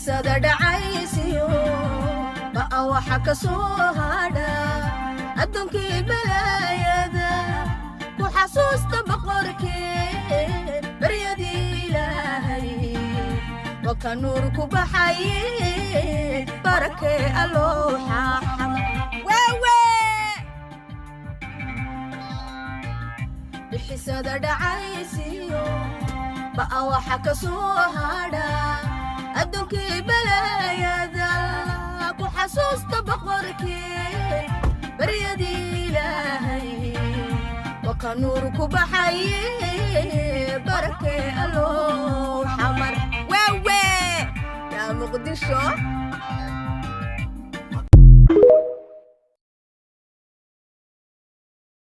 bixisada dhacaysiyo ba'a waxa ka soo hadha adduunkii balaayada ku xasuusta boqorkee baryadii ilaahay waka nuur ku baxaye barakee allooxa bixisada dhacaysiyo ba'a waxa ka soo hadha adduunkii balaayada ku xasuusta boqorkee baryadii ilaahay waka nuur ku baxaye barakee allooxa mar yaa muqdisho